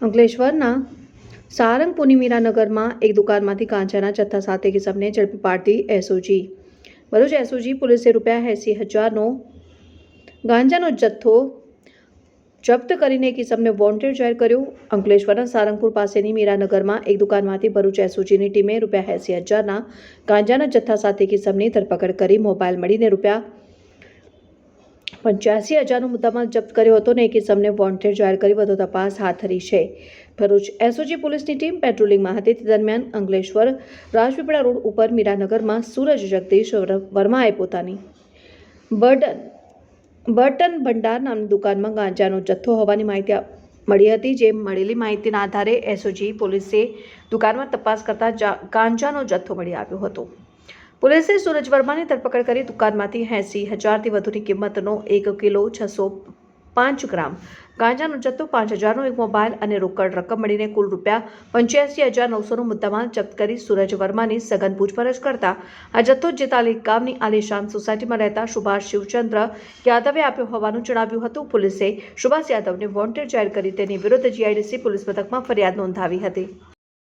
અંકલેશ્વરના સારંગપુરની મીરાનગરમાં એક દુકાનમાંથી ગાંજાના જથ્થા સાથે કિસમને ઝડપી પાડતી એસઓજી. ભરૂચ એસઓજી પોલીસે ₹80,000નો ગાંજાનો જથ્થો જપ્ત કરીને એક કિસમને વોન્ટેડ જાહેર કર્યો. અંકલેશ્વરના સારંગપુર પાસેની મીરાનગરમાં એક દુકાનમાંથી ભરૂચ એસઓજીની ટીમે ₹80,000ના ગાંજાના જથ્થા સાથે કિસમની ધરપકડ કરી મોબાઈલ મળીને ₹85,000નો મુદ્દામાલ જપ્ત કર્યો હતો અને એક કિસમને વોન્ટેડ જાહેર કરી વધુ તપાસ હાથ ધરી છે. ભરૂચ એસઓજી પોલીસની ટીમ પેટ્રોલિંગમાં હતી તે દરમિયાન અંકલેશ્વર રાજપીપળા રોડ ઉપર મીરાનગરમાં સૂરજ જગદીશ વર્માએ પોતાની બર્ટન ભંડાર નામની દુકાનમાં ગાંજાનો જથ્થો હોવાની માહિતી મળી હતી. જે મળેલી માહિતીના આધારે એસઓજી પોલીસે દુકાનમાં તપાસ કરતા ગાંજાનો જથ્થો મળી આવ્યો હતો. પોલીસે સૂરજ વર્માની ધરપકડ કરી દુકાનમાંથી 80,000થી વધુની કિંમતનો 1 કિલો 605 ગ્રામ ગાંજાનો જથ્થો, 5,000નો એક મોબાઈલ અને રોકડ રકમ મળીને કુલ ₹85,900નો મુદ્દામાલ જપ્ત કરી સૂરજ વર્માની સઘન પૂછપરછ કરતા આ જથ્થો જેતાલી ગામની આલિશાન સોસાયટીમાં રહેતા સુભાષ શિવચંદ્ર યાદવે આપ્યો હોવાનું જણાવ્યું હતું. પોલીસે સુભાષ યાદવને વોન્ટેડ જાહેર કરી તેની વિરુદ્ધ જીઆઈડીસી પોલીસ મથકમાં ફરિયાદ નોંધાવી હતી.